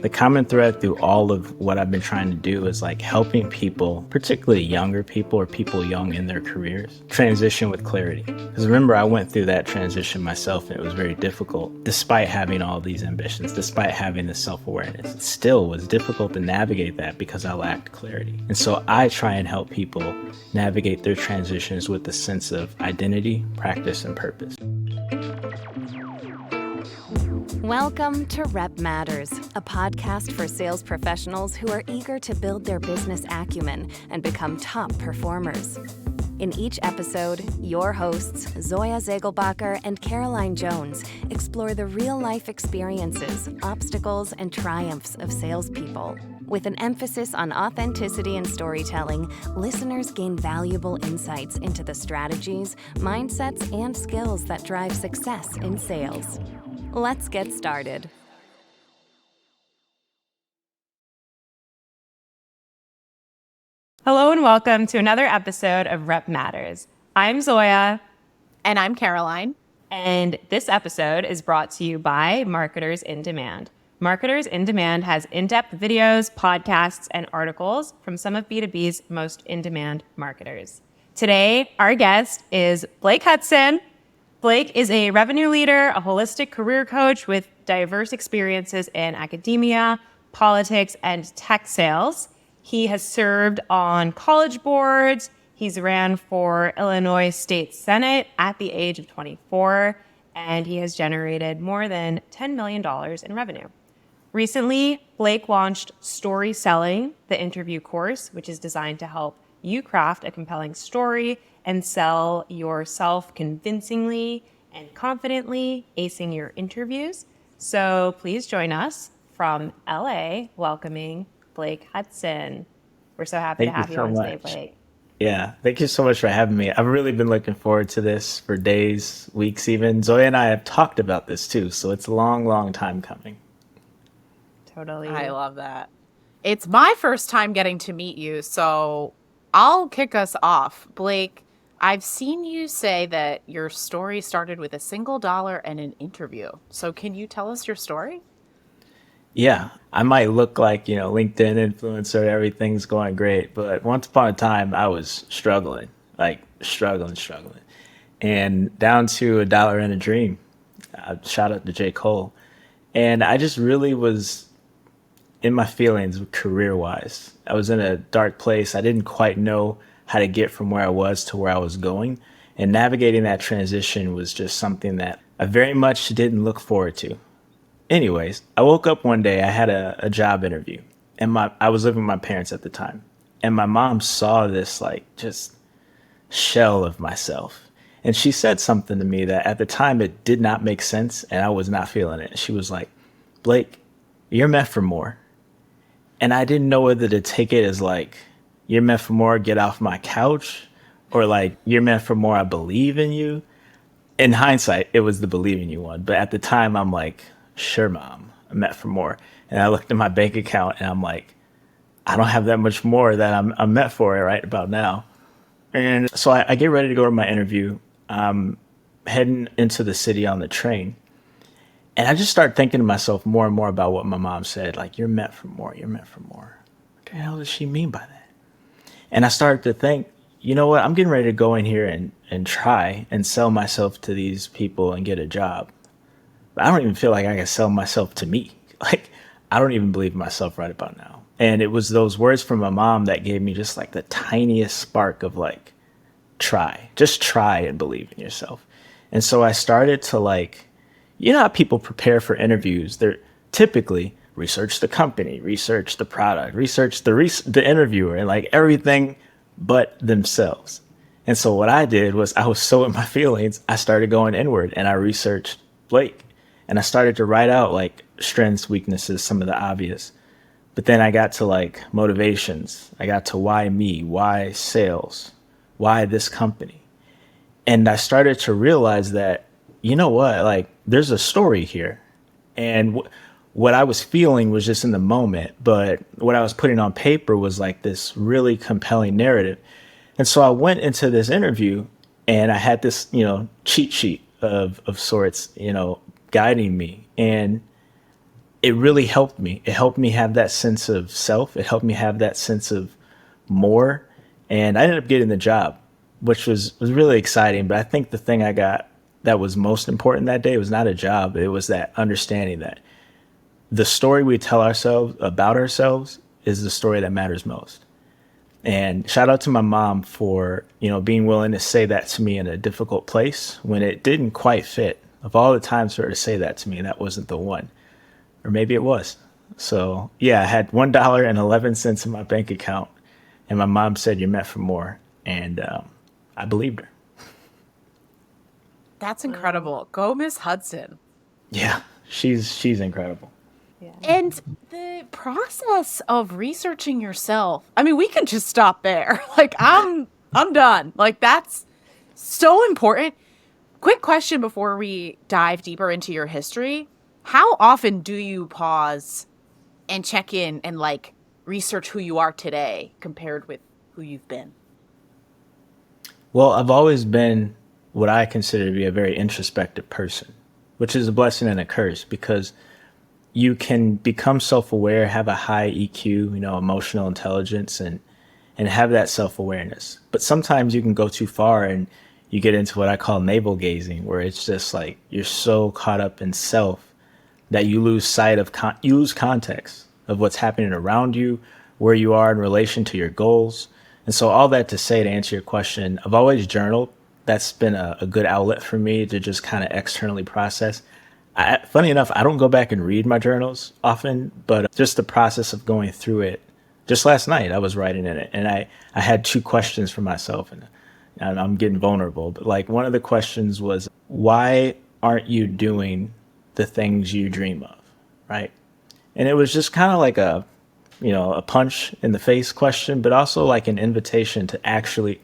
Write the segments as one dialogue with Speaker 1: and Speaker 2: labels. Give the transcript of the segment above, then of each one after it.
Speaker 1: The common thread through all of what I've been trying to do is like helping people, particularly younger people or people young in their careers, transition with clarity. Because remember, I went through that transition myself and it was very difficult. Despite having all these ambitions, despite having this self-awareness, it still was difficult to navigate that because I lacked clarity. And so I try and help people navigate their transitions with a sense of identity, practice, and purpose.
Speaker 2: Welcome to Rep Matters, a podcast for sales professionals who are eager to build their business acumen and become top performers. In each episode, your hosts, Zoya Segelbacher and Caroline Jones, explore the real-life experiences, obstacles, and triumphs of salespeople. With an emphasis on authenticity and storytelling, listeners gain valuable insights into the strategies, mindsets, and skills that drive success in sales. Let's get started.
Speaker 3: Hello and welcome to another episode of Rep Matters. I'm Zoya.
Speaker 4: And I'm Caroline.
Speaker 3: And this episode is brought to you by Marketers in Demand. Marketers in Demand has in-depth videos, podcasts, and articles from some of B2B's most in-demand marketers. Today, our guest is Blake Hudson. Blake is a revenue leader, a holistic career coach with diverse experiences in academia, politics, and tech sales. He has served on college boards. He's ran for Illinois State Senate at the age of 24, and he has generated more than $10 million in revenue. Recently, Blake launched Story Selling, the interview course, which is designed to help you craft a compelling story and sell yourself convincingly and confidently, acing your interviews. So please join us from LA, welcoming Blake Hudson. We're so happy to have you on today, Blake.
Speaker 1: Yeah, thank you so much for having me. I've really been looking forward to this for days, weeks even. Zoya and I have talked about this too, so it's a long, long time coming.
Speaker 3: Totally.
Speaker 4: I love that. It's my first time getting to meet you, so I'll kick us off. Blake, I've seen you say that your story started with $1 and an interview. So can you tell us your story?
Speaker 1: Yeah, I might look like, LinkedIn influencer, everything's going great, but once upon a time I was struggling, struggling. And down to $1 and a dream. Shout out to J. Cole. And I just really was in my feelings career-wise. I was in a dark place. I didn't quite know how to get from where I was to where I was going. And navigating that transition was just something that I very much didn't look forward to. Anyways, I woke up one day, I had a job interview. And I was living with my parents at the time. And my mom saw this just shell of myself. And she said something to me that at the time it did not make sense and I was not feeling it. She was like, "Blake, you're meant for more." And I didn't know whether to take it as you're meant for more, get off my couch, or you're meant for more, I believe in you. In hindsight, it was the believe in you one. But at the time, I'm like, sure, Mom, I'm meant for more. And I looked at my bank account and I'm like, I don't have that much more that I'm meant for right about now. And so I get ready to go to my interview. I'm heading into the city on the train. And I just started thinking to myself more and more about what my mom said, you're meant for more, you're meant for more. What the hell does she mean by that? And I started to think, you know what, I'm getting ready to go in here and try and sell myself to these people and get a job. But I don't even feel like I can sell myself to me. I don't even believe in myself right about now. And it was those words from my mom that gave me just the tiniest spark of just try and believe in yourself. And so I started to you know how people prepare for interviews? They're typically research the company, research the product, research the interviewer, and everything but themselves. And so what I did was I was so in my feelings, I started going inward and I researched Blake. And I started to write out strengths, weaknesses, some of the obvious. But then I got to motivations. I got to why me, why sales, why this company. And I started to realize that, you know what, there's a story here. And what I was feeling was just in the moment, but what I was putting on paper was this really compelling narrative. And so I went into this interview and I had this, cheat sheet of sorts, guiding me. And it really helped me. It helped me have that sense of self. It helped me have that sense of more. And I ended up getting the job, which was really exciting. But I think the thing I got that was most important that day was not a job. It was that understanding that the story we tell ourselves about ourselves is the story that matters most. And shout out to my mom for, being willing to say that to me in a difficult place when it didn't quite fit. Of all the times for her to say that to me, that wasn't the one. Or maybe it was. So yeah, I had $1.11 in my bank account, and my mom said, "You're meant for more," and I believed her.
Speaker 4: That's incredible. Go, Miss Hudson.
Speaker 1: Yeah, she's incredible.
Speaker 3: Yeah.
Speaker 4: And the process of researching yourself, I mean, we can just stop there. Like, I'm done. Like, that's so important. Quick question before we dive deeper into your history. How often do you pause and check in and like research who you are today compared with who you've been?
Speaker 1: Well, I've always been what I consider to be a very introspective person, which is a blessing and a curse because you can become self-aware, have a high EQ, emotional intelligence, and have that self-awareness. But sometimes you can go too far and you get into what I call navel gazing, where it's just like you're so caught up in self that you lose sight of you lose context of what's happening around you, where you are in relation to your goals. And so all that to say, to answer your question, I've always journaled. That's been a good outlet for me to just kind of externally process. Funny enough, I don't go back and read my journals often, but just the process of going through it. Just last night, I was writing in it, and I had two questions for myself, and I'm getting vulnerable. But like one of the questions was, why aren't you doing the things you dream of, right? And it was just kind of like a punch in the face question, but also like an invitation to actually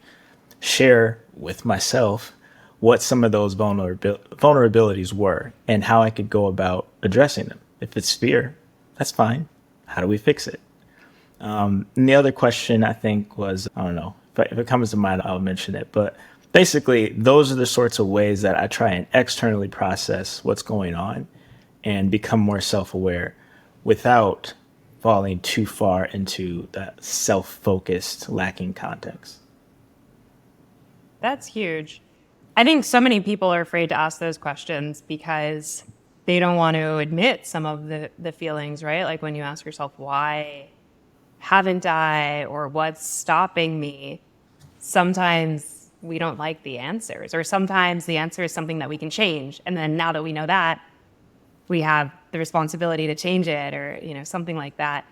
Speaker 1: share with myself what some of those vulnerabilities were and how I could go about addressing them. If it's fear, that's fine. How do we fix it? And the other question I think was, I don't know, if it comes to mind, I'll mention it. But basically, those are the sorts of ways that I try and externally process what's going on and become more self-aware without falling too far into that self-focused, lacking context.
Speaker 3: That's huge. I think so many people are afraid to ask those questions because they don't want to admit some of the feelings, right? Like when you ask yourself, why haven't I, or what's stopping me? Sometimes we don't like the answers, or sometimes the answer is something that we can change. And then now that we know that, we have the responsibility to change it, or, something like that.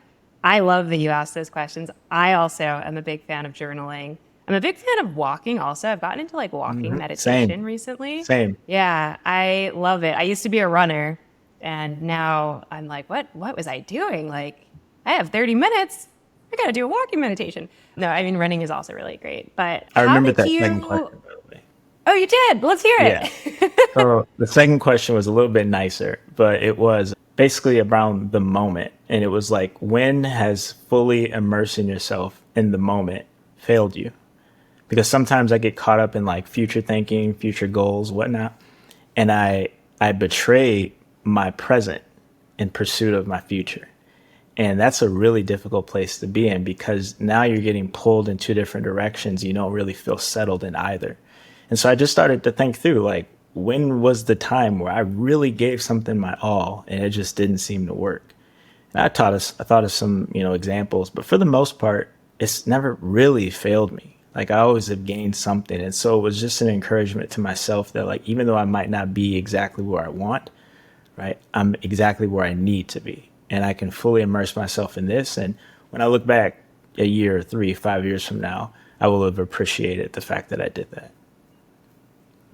Speaker 3: I love that you asked those questions. I also am a big fan of journaling. I'm a big fan of walking also. I've gotten into like walking meditation
Speaker 1: Same.
Speaker 3: recently.
Speaker 1: Same.
Speaker 3: Yeah, I love it. I used to be a runner, and now I'm like, what was I doing? Like, I have 30 minutes. I got to do a walking meditation. No, I mean, running is also really great. But
Speaker 1: I
Speaker 3: how
Speaker 1: remember
Speaker 3: did
Speaker 1: that
Speaker 3: you...
Speaker 1: second question, by the way.
Speaker 3: Oh, you did? Let's hear
Speaker 1: Yeah.
Speaker 3: it.
Speaker 1: So the second question was a little bit nicer, but it was basically around the moment. And it was like, when has fully immersing yourself in the moment failed you? Because sometimes I get caught up in like future thinking, future goals, whatnot. And I betray my present in pursuit of my future. And that's a really difficult place to be in because now you're getting pulled in two different directions. You don't really feel settled in either. And so I just started to think through, like, when was the time where I really gave something my all and it just didn't seem to work? And I thought of some, examples, but for the most part, it's never really failed me. Like I always have gained something. And so it was just an encouragement to myself that like, even though I might not be exactly where I want, right, I'm exactly where I need to be. And I can fully immerse myself in this. And when I look back a year, 3, 5 years from now, I will have appreciated the fact that I did that.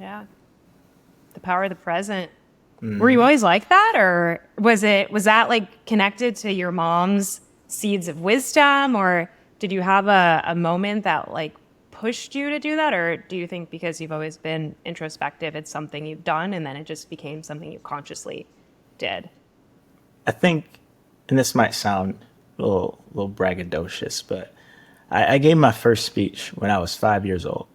Speaker 3: Yeah. The power of the present. Were you always like that? Or was that like connected to your mom's seeds of wisdom? Or did you have a moment that like pushed you to do that? Or do you think because you've always been introspective, it's something you've done and then it just became something you consciously did?
Speaker 1: I think, and this might sound a little braggadocious, but I gave my first speech when I was 5 years old.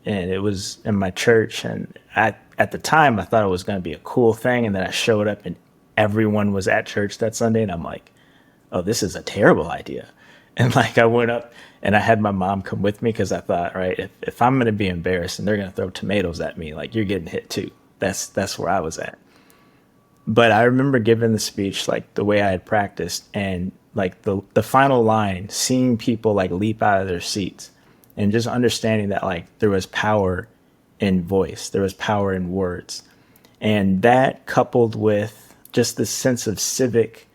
Speaker 1: And it was in my church. And at the time, I thought it was going to be a cool thing. And then I showed up and everyone was at church that Sunday. And I'm like, oh, this is a terrible idea. And like I went up and I had my mom come with me because I thought, right, if I'm going to be embarrassed and they're going to throw tomatoes at me, like you're getting hit too. That's where I was at. But I remember giving the speech like the way I had practiced, and like the final line, seeing people like leap out of their seats and just understanding that like there was power in voice, there was power in words. And that coupled with just this sense of civic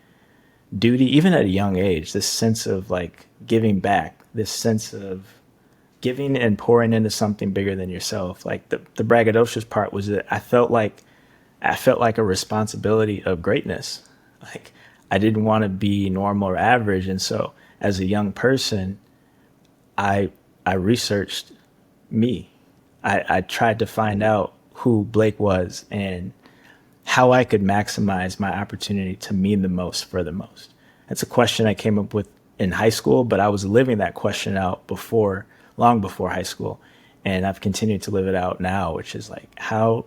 Speaker 1: duty, even at a young age, this sense of like giving back, this sense of giving and pouring into something bigger than yourself. Like the braggadocious part was that I felt like a responsibility of greatness. Like I didn't want to be normal or average. And so as a young person, I researched me. I tried to find out who Blake was and how I could maximize my opportunity to mean the most for the most. That's a question I came up with in high school, but I was living that question out long before high school. And I've continued to live it out now, which is like, how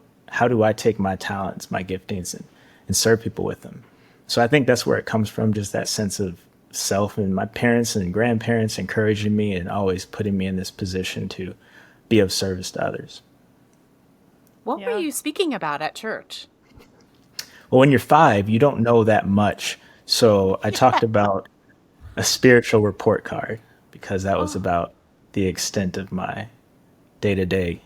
Speaker 1: do I take my talents, my giftings, and serve people with them? So I think that's where it comes from, just that sense of self, and my parents and grandparents encouraging me and always putting me in this position to be of service to others.
Speaker 4: What were you speaking about at church?
Speaker 1: Well, when you're 5, you don't know that much. So I talked about a spiritual report card because that was about the extent of my day-to-day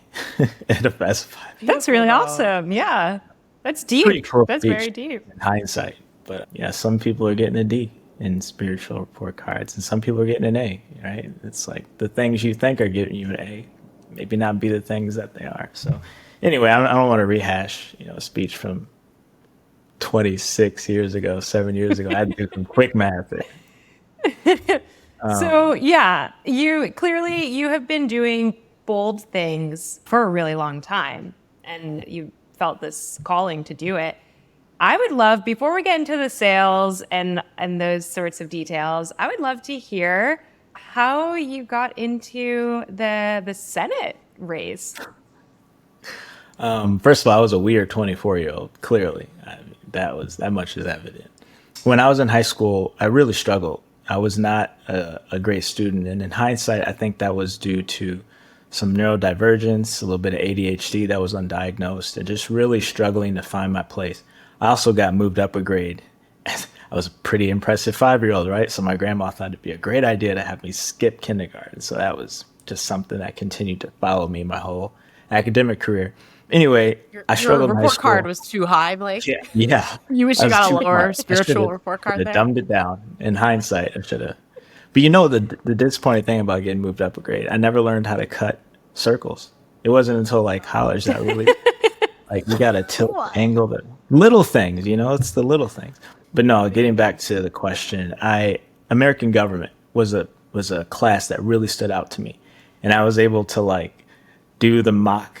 Speaker 1: at a Fast 5.
Speaker 3: That's really awesome. Yeah. That's deep.
Speaker 1: Pretty cool
Speaker 3: That's
Speaker 1: speech
Speaker 3: very deep.
Speaker 1: in hindsight. But yeah, some people are getting a D in spiritual report cards, and some people are getting an A, right? It's like the things you think are giving you an A, maybe not be the things that they are. So anyway, I don't want to rehash, a speech from 26 years ago, 7 years ago. I had to do some quick math there.
Speaker 3: So yeah, you have been doing bold things for a really long time, and you felt this calling to do it. I would love, before we get into the sales and those sorts of details, I would love to hear how you got into the Senate race.
Speaker 1: First of all, I was a weird 24-year-old. Clearly, that much is evident. When I was in high school, I really struggled. I was not a great student, and in hindsight, I think that was due to some neurodivergence, a little bit of ADHD that was undiagnosed, and just really struggling to find my place. I also got moved up a grade. I was a pretty impressive 5-year-old, right? So my grandma thought it'd be a great idea to have me skip kindergarten. So that was just something that continued to follow me my whole academic career. Anyway, I struggled in high
Speaker 4: Your report
Speaker 1: school.
Speaker 4: card was too high, Blake.
Speaker 1: Yeah.
Speaker 4: You wish
Speaker 1: I
Speaker 4: you
Speaker 1: was
Speaker 4: got a
Speaker 1: too
Speaker 4: lower
Speaker 1: smart.
Speaker 4: spiritual report card
Speaker 1: I
Speaker 4: there.
Speaker 1: dumbed it down. In hindsight, I should have. But the disappointing thing about getting moved up a grade, I never learned how to cut circles. It wasn't until like college that I really like you got to tilt angle the little things, it's the little things. But no, getting back to the question, American government was a class that really stood out to me, and I was able to like do the mock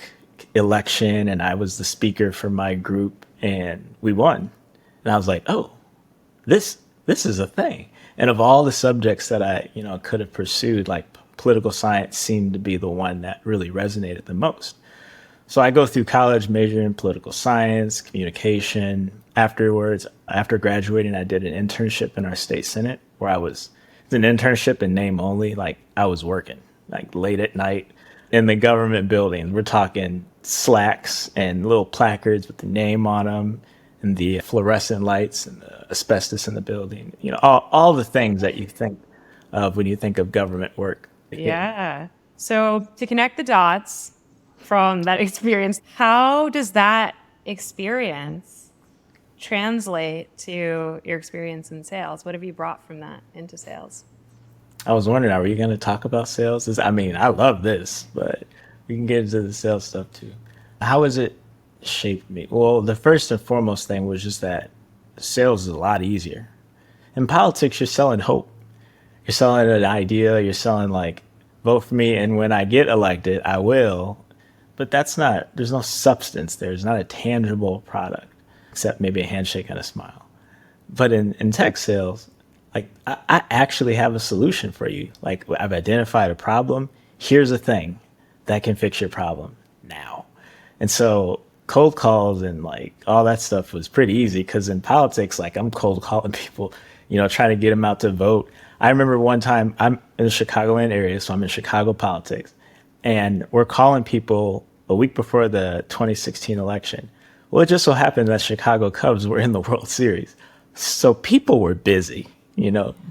Speaker 1: election, and I was the speaker for my group, and we won. And I was like, oh, this is a thing. And of all the subjects that I could have pursued, like political science seemed to be the one that really resonated the most. So I go through college majoring in political science, communication. Afterwards, after graduating, I did an internship in our state senate where it's an internship in name only. Like I was working like late at night in the government building. We're talking slacks and little placards with the name on them and the fluorescent lights and the asbestos in the building. All the things that you think of when you think of government work.
Speaker 3: Yeah. So to connect the dots from that experience, how does that experience translate to your experience in sales? What have you brought from that into sales?
Speaker 1: I was wondering, are you going to talk about sales? I love this, but we can get into the sales stuff too. How has it shaped me? Well, the first and foremost thing was just that sales is a lot easier. In politics, you're selling hope. You're selling an idea. You're selling like, vote for me, and when I get elected, I will. But there's no substance there. There's not a tangible product, except maybe a handshake and a smile. But in tech sales, like I actually have a solution for you. Like I've identified a problem. Here's a thing that can fix your problem now. And so cold calls and like all that stuff was pretty easy because in politics, like I'm cold calling people, trying to get them out to vote. I remember one time I'm in the Chicagoland area, so I'm in Chicago politics, and we're calling people a week before the 2016 election. Well, it just so happened that Chicago Cubs were in the World Series. So people were busy,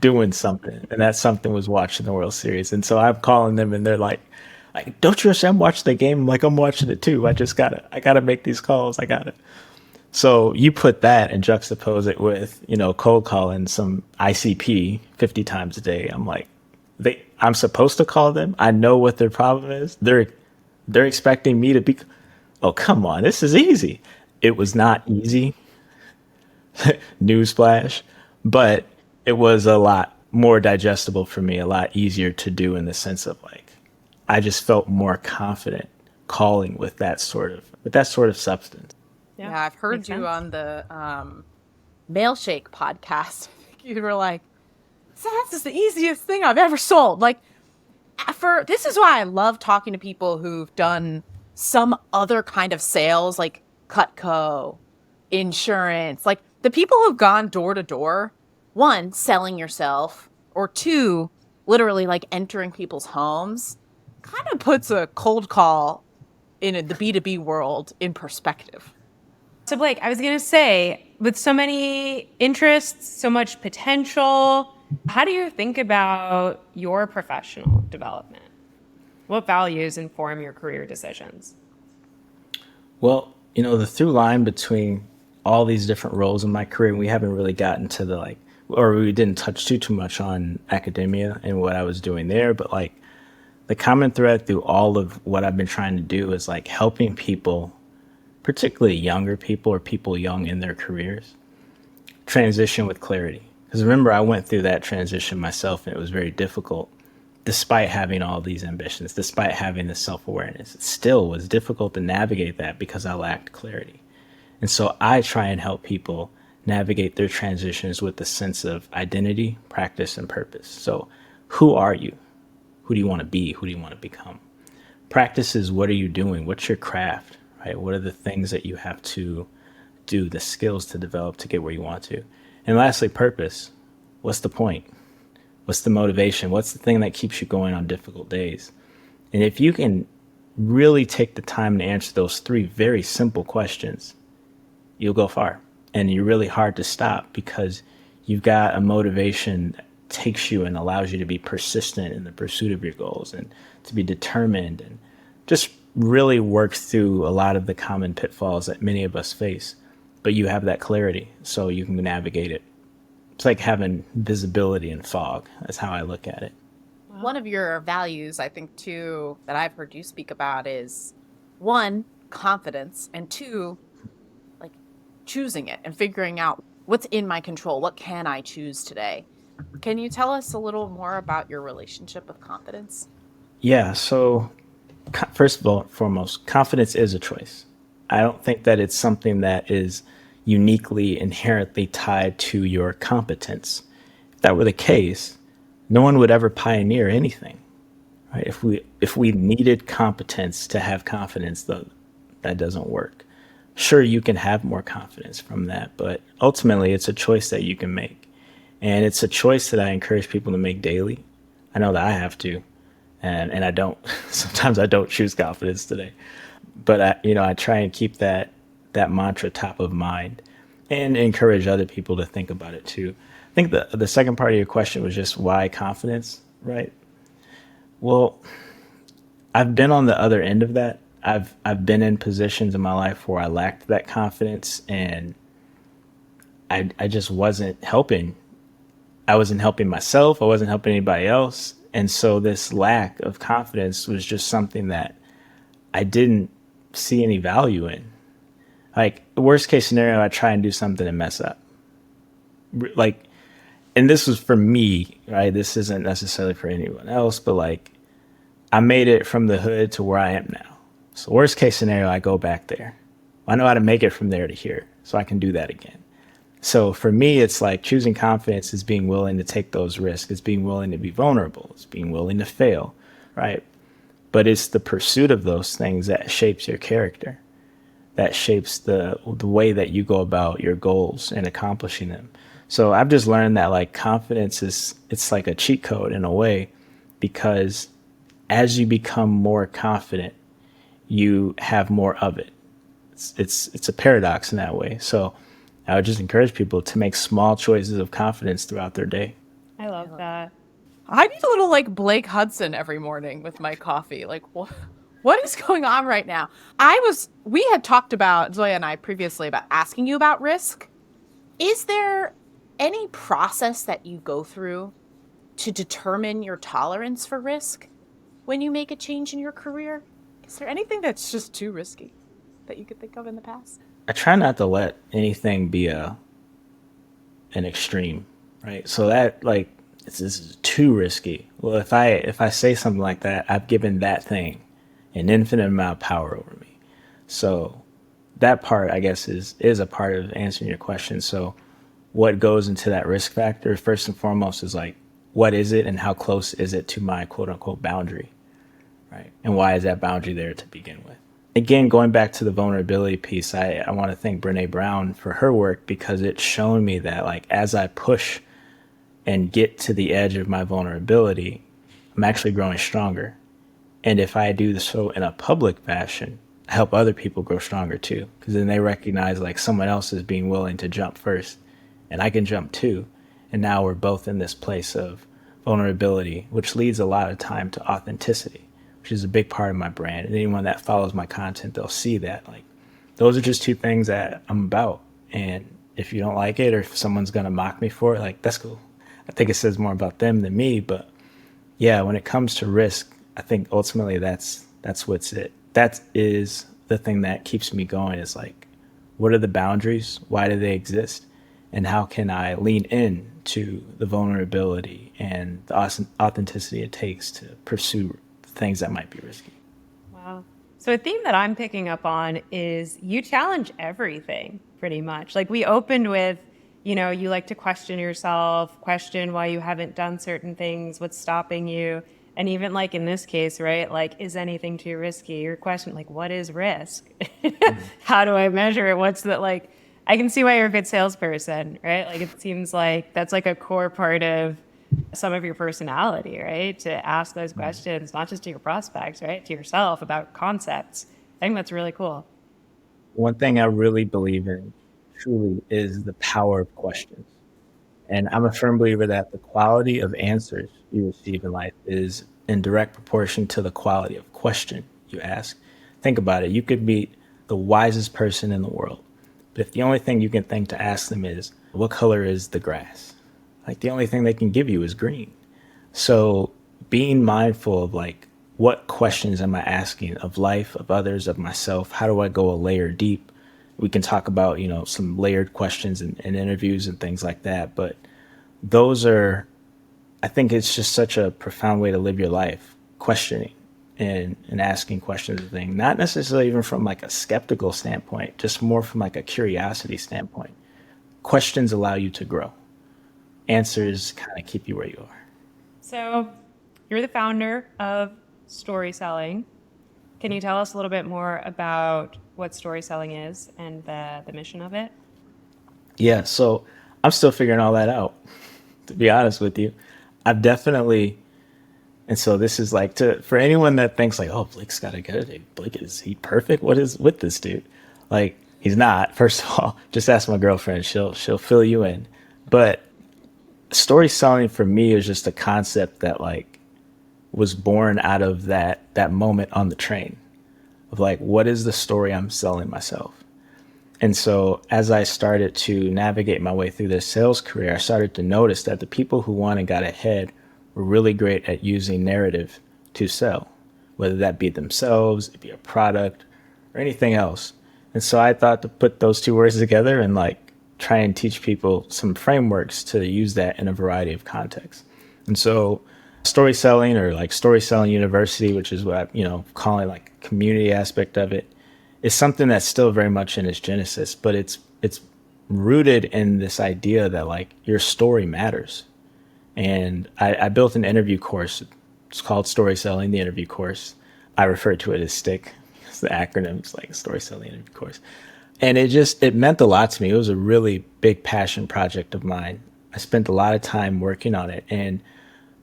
Speaker 1: doing something. And that something was watching the World Series. And so I'm calling them and they're like, don't you understand? I'm watching the game. I'm like, I'm watching it too. I gotta make these calls. I gotta. So you put that and juxtapose it with, cold calling some ICP 50 times a day. I'm like, I'm supposed to call them. I know what their problem is. They're expecting me to be, oh, come on. This is easy. It was not easy. Newsflash, but it was a lot more digestible for me, a lot easier to do in the sense of like, I just felt more confident calling with that sort of substance.
Speaker 4: Yeah, I've heard
Speaker 3: Makes
Speaker 4: you
Speaker 3: sense.
Speaker 4: on the Mailshake podcast. You were like, "That's just the easiest thing I've ever sold." Like, this is why I love talking to people who've done some other kind of sales, like Cutco, insurance, like the people who've gone door to door. One, selling yourself, or two, literally like entering people's homes, kind of puts a cold call in the B2B world in perspective.
Speaker 3: So Blake, I was going to say, with so many interests, so much potential, how do you think about your professional development? What values inform your career decisions?
Speaker 1: Well, the through line between all these different roles in my career, we haven't really gotten to or we didn't touch too much on academia and what I was doing there, but like the common thread through all of what I've been trying to do is like helping people, particularly younger people or people young in their careers, transition with clarity. Because remember, I went through that transition myself and it was very difficult. Despite having all these ambitions, despite having this self-awareness, it still was difficult to navigate that because I lacked clarity. And so I try and help people navigate their transitions with a sense of identity, practice, and purpose. So who are you? Who do you want to be? Who do you want to become? Practice is, what are you doing? What's your craft, right? What are the things that you have to do, the skills to develop to get where you want to? And lastly, purpose. What's the point? What's the motivation? What's the thing that keeps you going on difficult days? And if you can really take the time to answer those three very simple questions, you'll go far. And you're really hard to stop because you've got a motivation that takes you and allows you to be persistent in the pursuit of your goals and to be determined and just really work through a lot of the common pitfalls that many of us face. But you have that clarity so you can navigate it. It's like having visibility in fog. That's how I look at it.
Speaker 4: One of your values, I think, too, that I've heard you speak about is one, confidence, and two, like choosing it and figuring out what's in my control. What can I choose today? Can you tell us a little more about your relationship with confidence?
Speaker 1: Yeah. So first of all, foremost, confidence is a choice. I don't think that it's something that is uniquely, inherently tied to your competence. If that were the case, no one would ever pioneer anything. Right? If we needed competence to have confidence, though, that doesn't work. Sure, you can have more confidence from that, but ultimately it's a choice that you can make. And it's a choice that I encourage people to make daily. I know that I have to, and I don't. Sometimes I don't choose confidence today, but I try and keep that mantra top of mind and encourage other people to think about it too. I think the second part of your question was just why confidence, right? Well, I've been on the other end of that. I've been in positions in my life where I lacked that confidence and I just wasn't helping. I wasn't helping myself. I wasn't helping anybody else. And so this lack of confidence was just something that I didn't see any value in. Like, worst case scenario, I try and do something and mess up. Like, and this was for me, right? This isn't necessarily for anyone else, but like, I made it from the hood to where I am now. So worst case scenario, I go back there. I know how to make it from there to here, so I can do that again. So for me, it's like choosing confidence is being willing to take those risks. It's being willing to be vulnerable. It's being willing to fail, right? But it's the pursuit of those things that shapes your character. that shapes the way that you go about your goals and accomplishing them. So I've just learned that like confidence it's like a cheat code in a way, because as you become more confident, you have more of it. It's a paradox in that way. So I would just encourage people to make small choices of confidence throughout their day.
Speaker 3: I love that.
Speaker 4: I need a little like Blake Hudson every morning with my coffee. Like, what is going on right now? We had talked about, Zoya and I previously, about asking you about risk. Is there any process that you go through to determine your tolerance for risk when you make a change in your career? Is there anything that's just too risky that you could think of in the past?
Speaker 1: I try not to let anything be an extreme, right? So that like this is too risky. Well, if I say something like that, I've given that thing an infinite amount of power over me. So that part, I guess, is a part of answering your question. So what goes into that risk factor first and foremost is like, what is it and how close is it to my quote unquote boundary, right? And why is that boundary there to begin with? Again, going back to the vulnerability piece, I want to thank Brene Brown for her work, because it's shown me that like as I push and get to the edge of my vulnerability, I'm actually growing stronger. And if I do so in a public fashion, I help other people grow stronger too, because then they recognize like someone else is being willing to jump first and I can jump too. And now we're both in this place of vulnerability, which leads a lot of time to authenticity, which is a big part of my brand. And anyone that follows my content, they'll see that like those are just two things that I'm about. And if you don't like it, or if someone's going to mock me for it, like that's cool. I think it says more about them than me. But yeah, when it comes to risk, I think ultimately that's what's it. That is the thing that keeps me going, is like, what are the boundaries? Why do they exist? And how can I lean in to the vulnerability and the authenticity it takes to pursue things that might be risky?
Speaker 3: Wow. So a theme that I'm picking up on is you challenge everything pretty much. Like we opened with, you like to question yourself, question why you haven't done certain things, what's stopping you. And even like in this case, right? Like, is anything too risky? Your question, like, what is risk? How do I measure it? What's the, like, I can see why you're a good salesperson, right? Like, it seems like that's like a core part of some of your personality, right? To ask those questions, not just to your prospects, right? To yourself about concepts. I think that's really cool.
Speaker 1: One thing I really believe in truly is the power of questions. And I'm a firm believer that the quality of answers you receive in life is in direct proportion to the quality of question you ask. Think about it. You could meet the wisest person in the world, but if the only thing you can think to ask them is, what color is the grass? Like the only thing they can give you is green. So being mindful of like, what questions am I asking of life, of others, of myself? How do I go a layer deep? We can talk about, some layered questions and interviews and things like that. But those are, I think it's just such a profound way to live your life, questioning and asking questions of things, not necessarily even from like a skeptical standpoint, just more from like a curiosity standpoint. Questions allow you to grow. Answers kind of keep you where you are.
Speaker 3: So you're the founder of Story Selling. Can you tell us a little bit more about what story selling is and the mission of it?
Speaker 1: Yeah, so I'm still figuring all that out, to be honest with you. I've definitely, and so this is like for anyone that thinks like, oh, Blake's got to get it. Blake, is he perfect? What is with this dude? Like, he's not. First of all, just ask my girlfriend. She'll fill you in. But story selling for me is just a concept that like was born out of that moment on the train of like, what is the story I'm selling myself? And so as I started to navigate my way through this sales career, I started to notice that the people who won and got ahead were really great at using narrative to sell, whether that be themselves, it be a product, or anything else. And so I thought to put those two words together and like try and teach people some frameworks to use that in a variety of contexts. And so story selling, or like Story Selling University, which is what I, calling like community aspect of it, is something that's still very much in its genesis, but it's rooted in this idea that like your story matters. And I built an interview course. It's called Story Selling, the interview course. I refer to it as STICK It's the acronyms like story selling interview course. And it meant a lot to me. It was a really big passion project of mine. I spent a lot of time working on it. And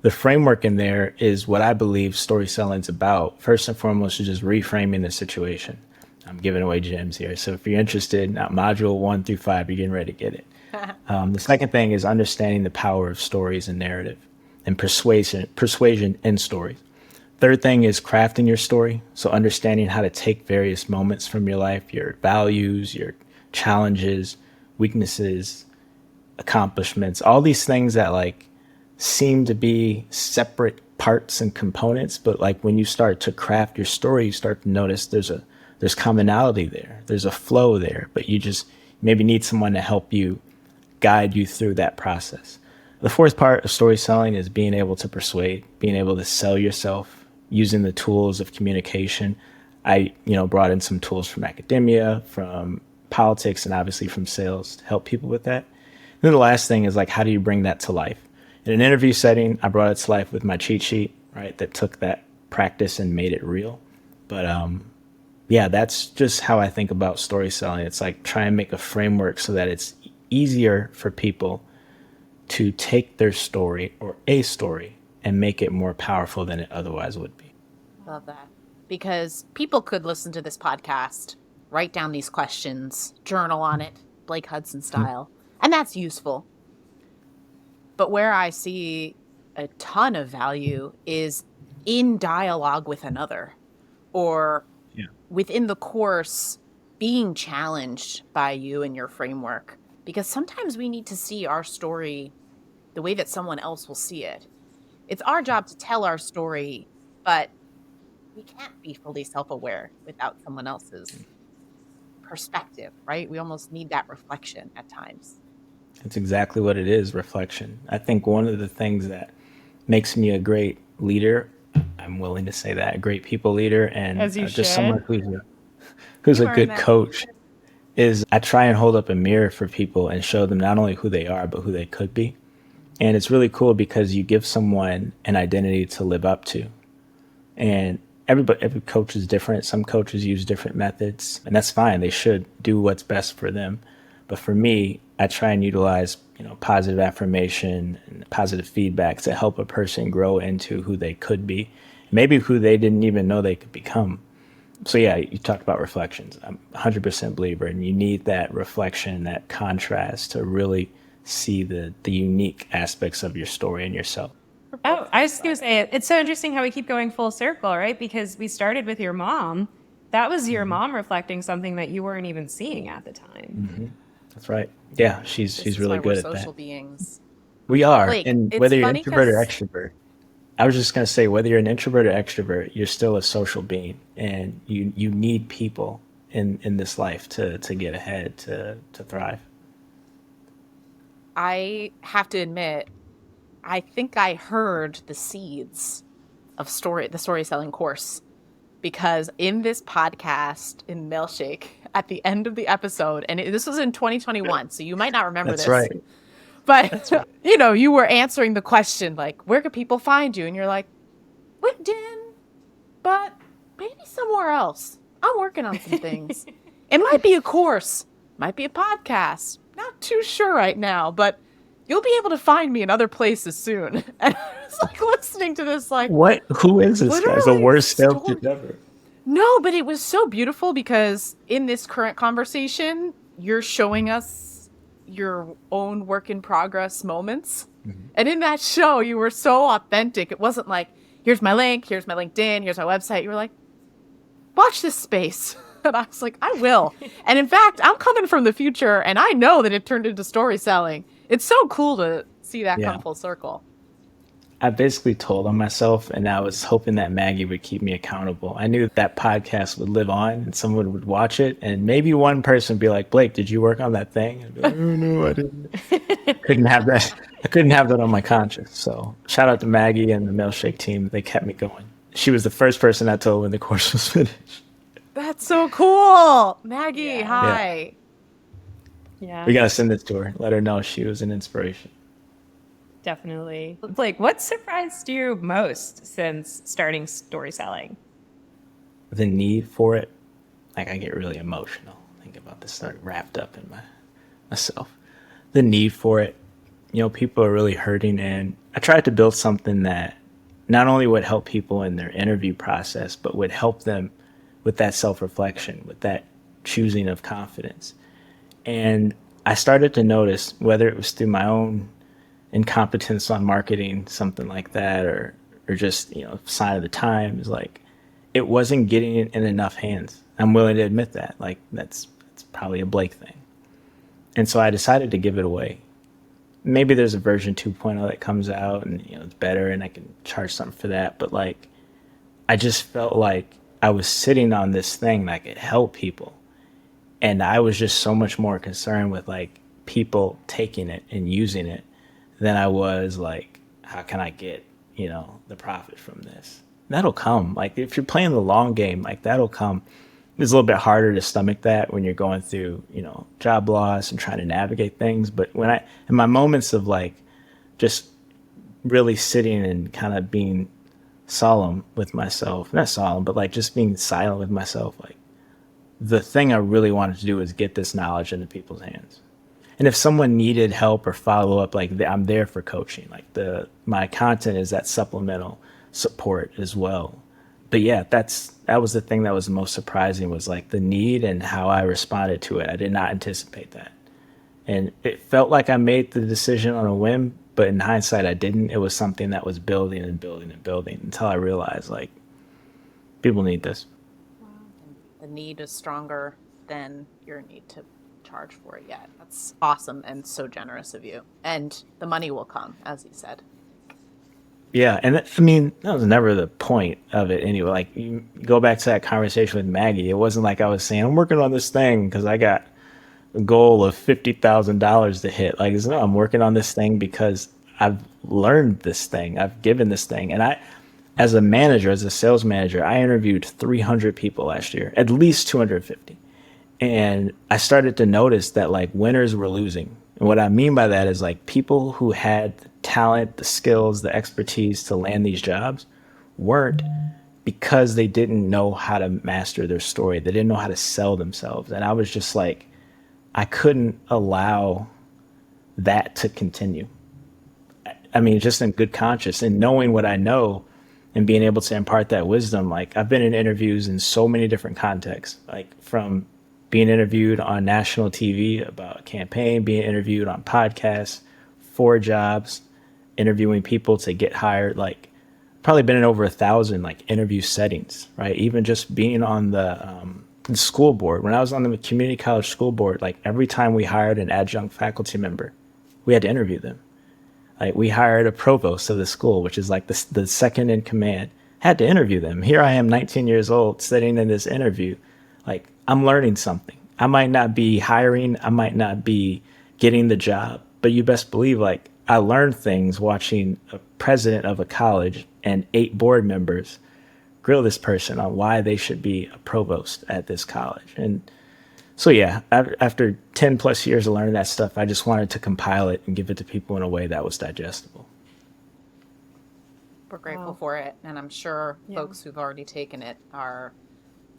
Speaker 1: the framework in there is what I believe story selling is about. First and foremost is just reframing the situation. I'm giving away gems here. So if you're interested, module 1 through 5, you're getting ready to get it. The second thing is understanding the power of stories and narrative and persuasion in stories. Third thing is crafting your story. So understanding how to take various moments from your life, your values, your challenges, weaknesses, accomplishments, all these things that like seem to be separate parts and components. But like when you start to craft your story, you start to notice there's commonality there. There's a flow there, but you just maybe need someone to help you guide you through that process. The fourth part of story selling is being able to persuade, being able to sell yourself using the tools of communication. I, brought in some tools from academia, from politics, and obviously from sales to help people with that. And then the last thing is like, how do you bring that to life? In an interview setting, I brought it to life with my cheat sheet, right? That took that practice and made it real. But yeah, that's just how I think about story selling. It's like try and make a framework so that it's easier for people to take their story or a story and make it more powerful than it otherwise would be.
Speaker 4: Love that. Because people could listen to this podcast, write down these questions, journal on it, Blake Hudson style, and that's useful. But where I see a ton of value is in dialogue with another, or within the course being challenged by you and your framework. Because sometimes we need to see our story the way that someone else will see it. It's our job to tell our story, but we can't be fully self-aware without someone else's perspective, right? We almost need that reflection at times.
Speaker 1: It's exactly what it is, reflection. I think one of the things that makes me a great leader, I'm willing to say that, a great people leader, and
Speaker 3: As you
Speaker 1: just
Speaker 3: should.
Speaker 1: someone who's
Speaker 3: You
Speaker 1: a
Speaker 3: are
Speaker 1: good
Speaker 3: that.
Speaker 1: coach, is I try and hold up a mirror for people and show them not only who they are, but who they could be. And it's really cool because you give someone an identity to live up to. And every coach is different. Some coaches use different methods, and that's fine. They should do what's best for them. But for me, I try and utilize, positive affirmation and positive feedback to help a person grow into who they could be, maybe who they didn't even know they could become. So yeah, you talked about reflections. I'm 100% believer, and you need that reflection, that contrast to really see the unique aspects of your story and yourself.
Speaker 3: Oh, I was just going to say, it's so interesting how we keep going full circle, right? Because we started with your mom. That was your mom reflecting something that you weren't even seeing at the time.
Speaker 1: That's right. Yeah, she's really good at
Speaker 4: We're social
Speaker 1: that.
Speaker 4: beings.
Speaker 1: We are.
Speaker 4: Blake,
Speaker 1: And
Speaker 4: it's
Speaker 1: whether you're
Speaker 4: funny
Speaker 1: introvert or
Speaker 4: 'cause-
Speaker 1: extrovert, I was just going to say, whether you're an introvert or extrovert, you're still a social being, and you need people in this life to get ahead, to thrive.
Speaker 4: I have to admit, I think I heard the seeds of the story selling course, because in this podcast in Milkshake at the end of the episode, and this was in 2021, so you might not remember
Speaker 1: That's
Speaker 4: this,
Speaker 1: right.
Speaker 4: but
Speaker 1: That's right.
Speaker 4: you were answering the question like, where could people find you? And you're like, LinkedIn, but maybe somewhere else. I'm working on some things. It might be a course, might be a podcast. Not too sure right now, but you'll be able to find me in other places soon. And I was like listening to this, like,
Speaker 1: What? Who is this guy? It's the
Speaker 4: literally
Speaker 1: worst sales
Speaker 4: story-
Speaker 1: pitch ever.
Speaker 4: No, but it was so beautiful because in this current conversation, you're showing us your own work in progress moments. And in that show, you were so authentic. It wasn't like, here's my link, here's my LinkedIn, here's my website. You were like, watch this space. And I was like, I will. And in fact, I'm coming from the future, and I know that it turned into story selling. It's so cool to see that
Speaker 1: Yeah.
Speaker 4: come full circle.
Speaker 1: I basically told on myself, and I was hoping that Maggie would keep me accountable. I knew that podcast would live on and someone would watch it, and maybe one person would be like, Blake, did you work on that thing? I'd be like, oh, no, I didn't. Couldn't have that. I couldn't have that on my conscience. So shout out to Maggie and the Milkshake team. They kept me going. She was the first person I told when the course was finished.
Speaker 4: That's so cool. Maggie, hi.
Speaker 3: Yeah,
Speaker 1: We got to send this to her. Let her know she was an inspiration.
Speaker 3: definitely. Blake, what surprised you most since starting story selling?
Speaker 1: the need for it, like I get really emotional. Think about this, start wrapped up in myself. The need for it, people are really hurting, and I tried to build something that not only would help people in their interview process, but would help them with that self-reflection, with that choosing of confidence. And I started to notice, whether it was through my own incompetence on marketing, something like that, or just, sign of the times, like it wasn't getting it in enough hands. I'm willing to admit that. Like that's probably a Blake thing. And so I decided to give it away. Maybe there's a version 2.0 that comes out and it's better and I can charge something for that. But like I just felt like I was sitting on this thing that could help people. And I was just so much more concerned with like people taking it and using it than I was like, how can I get, the profit from this? That'll come. Like if you're playing the long game, like that'll come. It's a little bit harder to stomach that when you're going through, job loss and trying to navigate things. But in my moments of like just really sitting and kind of being solemn with myself, not solemn, but like just being silent with myself, like the thing I really wanted to do was get this knowledge into people's hands. And if someone needed help or follow up, like I'm there for coaching. Like my content is that supplemental support as well. But yeah, that was the thing that was the most surprising, was like the need and how I responded to it. I did not anticipate that. And it felt like I made the decision on a whim, but in hindsight, I didn't. It was something that was building and building and building until I realized like people need this.
Speaker 4: The need is stronger than your need to charge for it yet. That's awesome and so generous of you. And the money will come, as you said.
Speaker 1: Yeah, and I mean, that was never the point of it anyway. Like, you go back to that conversation with Maggie. It wasn't like I was saying, I'm working on this thing because I got a goal of $50,000 to hit. Like, no, I'm working on this thing because I've learned this thing. I've given this thing. And as a manager, as a sales manager, I interviewed 300 people last year, at least 250. And I started to notice that like winners were losing. And what I mean by that is like people who had the talent, the skills, the expertise to land these jobs weren't, because they didn't know how to master their story. They didn't know how to sell themselves. And I was just like, I couldn't allow that to continue. I mean, just in good conscience and knowing what I know and being able to impart that wisdom. Like I've been in interviews in so many different contexts, like from being interviewed on national TV about a campaign, being interviewed on podcasts for jobs, interviewing people to get hired, like probably been in over 1,000 like interview settings, right? Even just being on the school board. When I was on the community college school board, like every time we hired an adjunct faculty member, we had to interview them. Like we hired a provost of the school, which is like the second in command, had to interview them. Here I am, 19 years old, sitting in this interview. Like I'm learning something. I might not be hiring, I might not be getting the job, but you best believe like I learned things watching a president of a college and 8 board members grill this person on why they should be a provost at this college. And so, yeah, after 10 plus years of learning that stuff, I just wanted to compile it and give it to people in a way that was digestible.
Speaker 4: We're grateful for it. And I'm sure folks who've already taken it are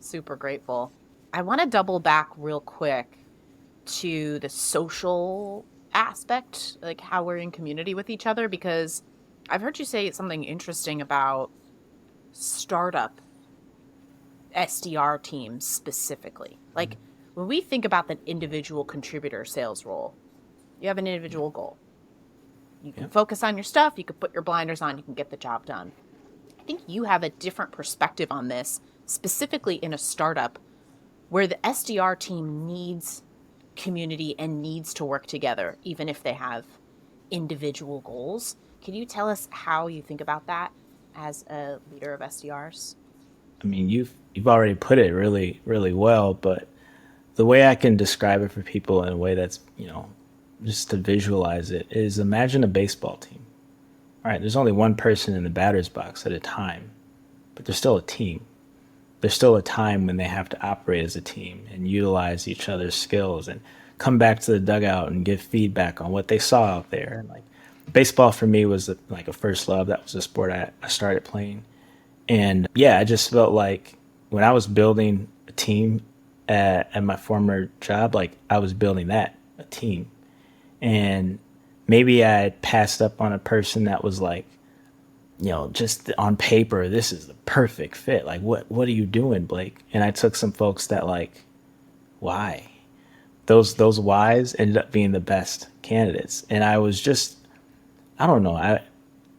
Speaker 4: super grateful. I want to double back real quick to the social aspect, like how we're in community with each other, because I've heard you say something interesting about startup SDR teams specifically. Like when we think about the individual contributor sales role, you have an individual goal. You can focus on your stuff, you can put your blinders on, you can get the job done. I think you have a different perspective on this, specifically in a startup where the SDR team needs community and needs to work together, even if they have individual goals. Can you tell us how you think about that as a leader of SDRs?
Speaker 1: I mean, you've already put it really, really well, but the way I can describe it for people in a way that's, just to visualize it, is imagine a baseball team. All right, there's only one person in the batter's box at a time, but there's still a team. There's still a time when they have to operate as a team and utilize each other's skills and come back to the dugout and give feedback on what they saw out there. Like baseball for me was like a first love. That was a sport I started playing. And yeah, I just felt like when I was building a team at my former job, like I was building a team. And maybe I had passed up on a person that was like, just on paper, this is the perfect fit. Like, what are you doing, Blake? And I took some folks that like, why? Those whys ended up being the best candidates. And I was just, I don't know.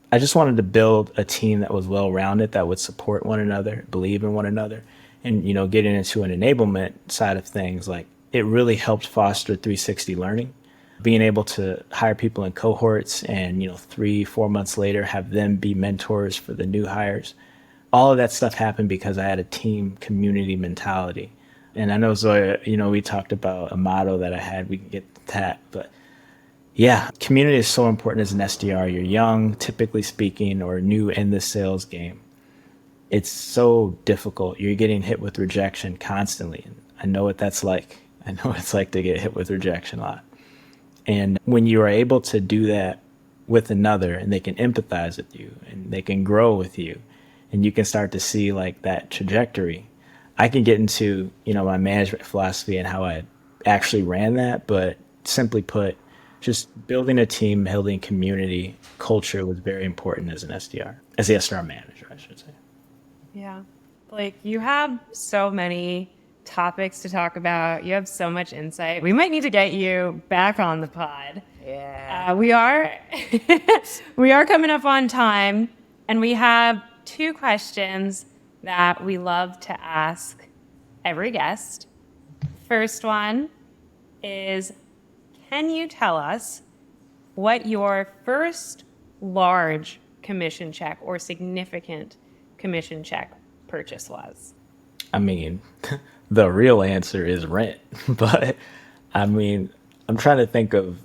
Speaker 1: I just wanted to build a team that was well-rounded, that would support one another, believe in one another. And, getting into an enablement side of things, like it really helped foster 360 learning, being able to hire people in cohorts and, 3-4 months later, have them be mentors for the new hires. All of that stuff happened because I had a team community mentality. And I know, Zoya, we talked about a motto that I had. We can get to that. But yeah, community is so important as an SDR. You're young, typically speaking, or new in the sales game. It's so difficult. You're getting hit with rejection constantly. And I know what that's like. I know what it's like to get hit with rejection a lot. And when you are able to do that with another and they can empathize with you and they can grow with you and you can start to see like that trajectory, I can get into, my management philosophy and how I actually ran that. But simply put, just building a team, building community, culture was very important as an SDR, as the SDR manager, I should say.
Speaker 3: Yeah. Blake, you have so many topics to talk about. You have so much insight. We might need to get you back on the pod.
Speaker 4: Yeah.
Speaker 3: We are we are coming up on time, and we have 2 questions that we love to ask every guest. First one is, can you tell us what your first large commission check or significant commission check purchase was?
Speaker 1: I mean, the real answer is rent. But I mean, I'm trying to think of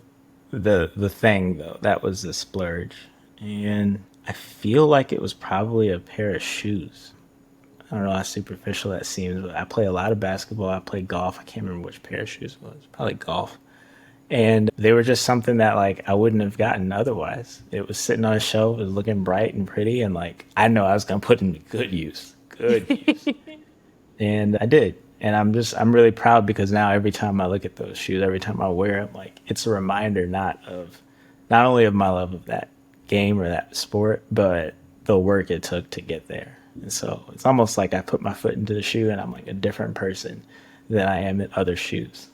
Speaker 1: the thing though. That was the splurge. And I feel like it was probably a pair of shoes. I don't know how superficial that seems, but I play a lot of basketball. I play golf. I can't remember which pair of shoes it was. Probably golf. And they were just something that like I wouldn't have gotten otherwise. It was sitting on a shelf, it was looking bright and pretty, and like I know I was gonna put it into good use. And I did. And I'm really proud because now every time I look at those shoes, every time I wear them, like it's a reminder not only of my love of that game or that sport, but the work it took to get there. And so it's almost like I put my foot into the shoe and I'm like a different person than I am in other shoes.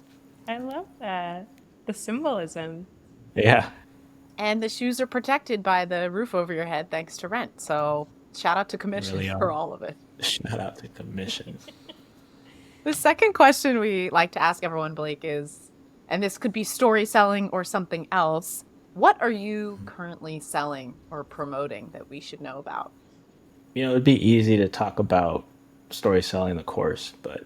Speaker 3: I love that. The symbolism.
Speaker 1: Yeah.
Speaker 4: And the shoes are protected by the roof over your head thanks to rent. So shout out to commission
Speaker 1: Really
Speaker 4: for all of it.
Speaker 1: Shout out to commission.
Speaker 4: The second question we like to ask everyone, Blake, is, and this could be story selling or something else, what are you currently selling or promoting that we should know about?
Speaker 1: It'd be easy to talk about story selling the course, but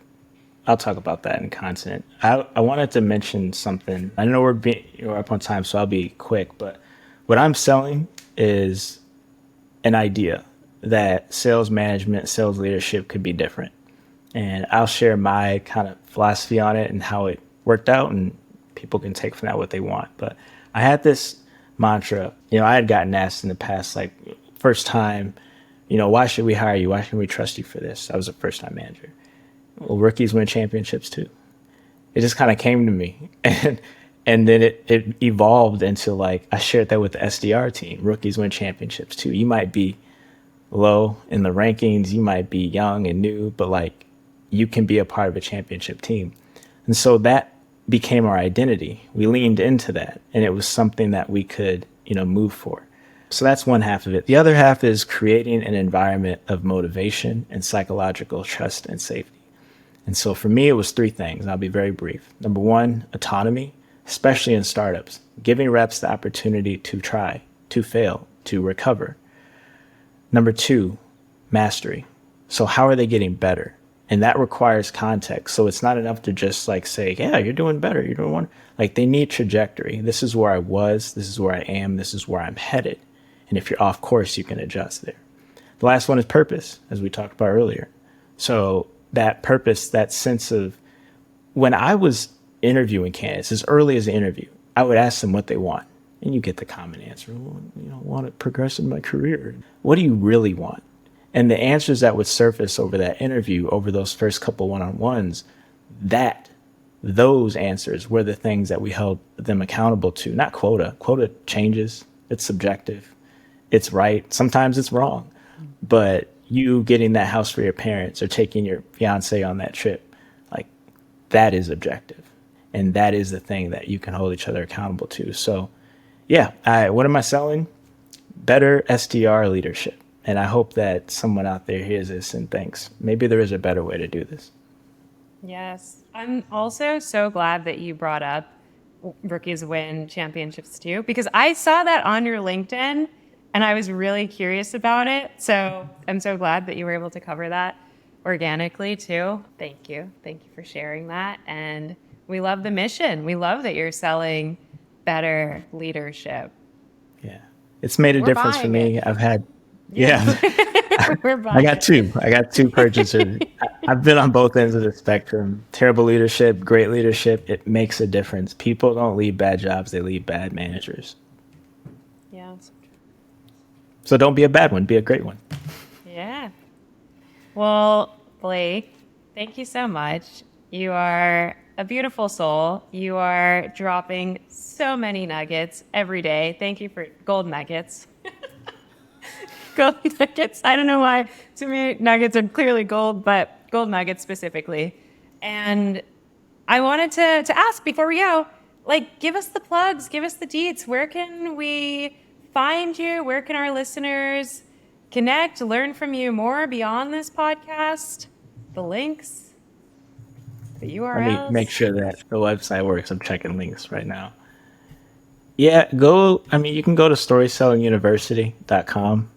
Speaker 1: I'll talk about that in content. I wanted to mention something. I know we're up on time, so I'll be quick, but what I'm selling is an idea that sales management, sales leadership could be different. And I'll share my kind of philosophy on it and how it worked out, and people can take from that what they want. But I had this mantra, I had gotten asked in the past, like, first time, why should we hire you? Why should we trust you for this? I was a first time manager. Well, rookies win championships too. It just kind of came to me. And then it evolved into like, I shared that with the SDR team. Rookies win championships too. You might be low in the rankings. You might be young and new, but like you can be a part of a championship team. And so that became our identity. We leaned into that, and it was something that we could, move for. So that's one half of it. The other half is creating an environment of motivation and psychological trust and safety. And so for me, it was 3 things. I'll be very brief. Number 1, autonomy, especially in startups, giving reps the opportunity to try, to fail, to recover. Number 2, mastery. So how are they getting better? And that requires context. So it's not enough to just like say, yeah, you're doing better. You're doing one. Like they need trajectory. This is where I was. This is where I am. This is where I'm headed. And if you're off course, you can adjust there. The last one is purpose, as we talked about earlier. So that purpose, that sense of, when I was interviewing candidates, as early as the interview, I would ask them what they want. And you get the common answer, well, want to progress in my career. What do you really want? And the answers that would surface over that interview, over those first couple one-on-ones, those answers were the things that we held them accountable to, not quota. Quota changes. It's subjective. It's right. Sometimes it's wrong. But you getting that house for your parents or taking your fiance on that trip, like, that is objective. And that is the thing that you can hold each other accountable to. So yeah, what am I selling? Better SDR leadership. And I hope that someone out there hears this and thinks maybe there is a better way to do this.
Speaker 3: Yes. I'm also so glad that you brought up rookies win championships too, because I saw that on your LinkedIn and I was really curious about it. So I'm so glad that you were able to cover that organically too. Thank you. Thank you for sharing that. And we love the mission. We love that you're selling better leadership.
Speaker 1: Yeah. It's made a
Speaker 4: We're
Speaker 1: difference for
Speaker 4: buying
Speaker 1: me.
Speaker 4: it.
Speaker 1: I've had, yeah.
Speaker 3: We're
Speaker 1: I
Speaker 3: buying
Speaker 1: got two. I got two purchasers. I've been on both ends of the spectrum. Terrible leadership, great leadership. It makes a difference. People don't leave bad jobs. They leave bad managers.
Speaker 3: Yeah.
Speaker 1: So don't be a bad one. Be a great one.
Speaker 3: Yeah. Well, Blake, thank you so much. You are a beautiful soul. You are dropping so many nuggets every day. Thank you for gold nuggets. Gold nuggets. I don't know why so many nuggets are clearly gold, but gold nuggets specifically. And I wanted to ask before we go, like, give us the plugs, give us the deets. Where can we find you? Where can our listeners connect, learn from you more beyond this podcast? The links, the URLs.
Speaker 1: Let me make sure that the website works. I'm checking links right now. Yeah, you can go to storytellinguniversity.com.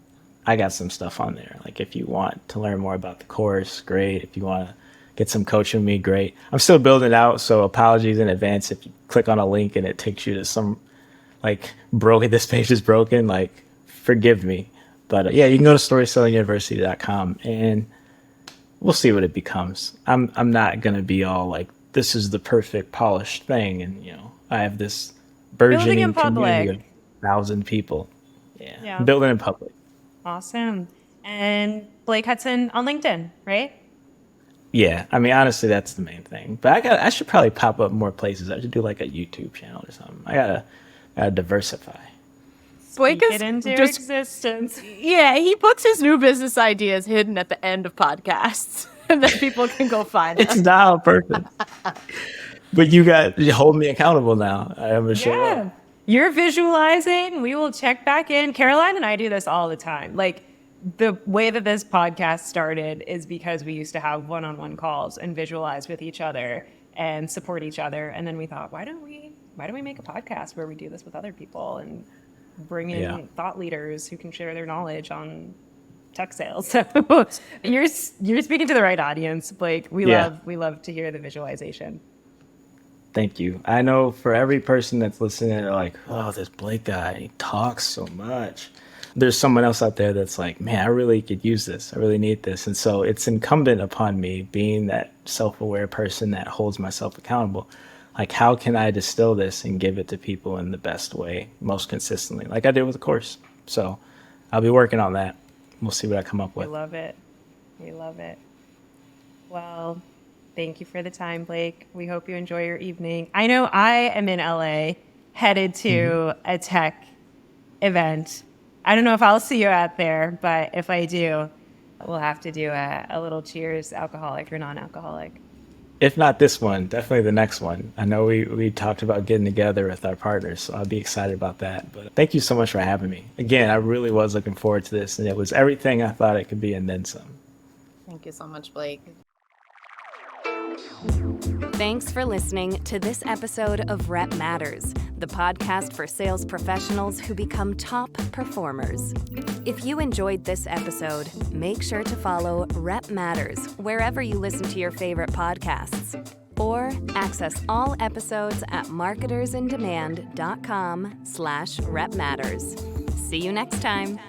Speaker 1: I got some stuff on there. Like, if you want to learn more about the course, great. If you want to get some coaching with me, great. I'm still building it out, so apologies in advance if you click on a link and it takes you to some, like, this page is broken, like, forgive me. But yeah, you can go to storytellinguniversity.com and we'll see what it becomes. I'm not going to be all like, this is the perfect polished thing. And, I have this burgeoning community of 1,000 people. Yeah. Building in public.
Speaker 3: Awesome. And Blake Hudson on LinkedIn, right?
Speaker 1: Yeah. I mean, honestly, that's the main thing. But I should probably pop up more places. I should do like a YouTube channel or something. I gotta diversify.
Speaker 3: Speak it into existence.
Speaker 4: Yeah, he puts his new business ideas hidden at the end of podcasts, and then people can go find them.
Speaker 1: It's not on purpose. But you hold me accountable now. I am sure.
Speaker 3: Yeah. You're visualizing. We will check back in. Caroline and I do this all the time. Like, the way that this podcast started is because we used to have one-on-one calls and visualize with each other and support each other. And then we thought, why don't we make a podcast where we do this with other people and bring in thought leaders who can share their knowledge on tech sales. So you're speaking to the right audience, Blake. We love to hear the visualization.
Speaker 1: Thank you. I know for every person that's listening, they're like, oh, this Blake guy, he talks so much. There's someone else out there that's like, man, I really could use this. I really need this. And so it's incumbent upon me, being that self-aware person that holds myself accountable. Like, how can I distill this and give it to people in the best way, most consistently, like I did with the course? So I'll be working on that. We'll see what I come up with.
Speaker 3: We love it. We love it. Well, thank you for the time, Blake. We hope you enjoy your evening. I know I am in LA, headed to a tech event. I don't know if I'll see you out there, but if I do, we'll have to do a little cheers, alcoholic or non-alcoholic.
Speaker 1: If not this one, definitely the next one. I know we talked about getting together with our partners, so I'll be excited about that. But thank you so much for having me. Again, I really was looking forward to this, and it was everything I thought it could be and then some.
Speaker 4: Thank you so much, Blake.
Speaker 2: Thanks for listening to this episode of Rep Matters, the podcast for sales professionals who become top performers. If you enjoyed this episode, make sure to follow Rep Matters wherever you listen to your favorite podcasts, or access all episodes at marketersindemand.com/repmatters. See you next time.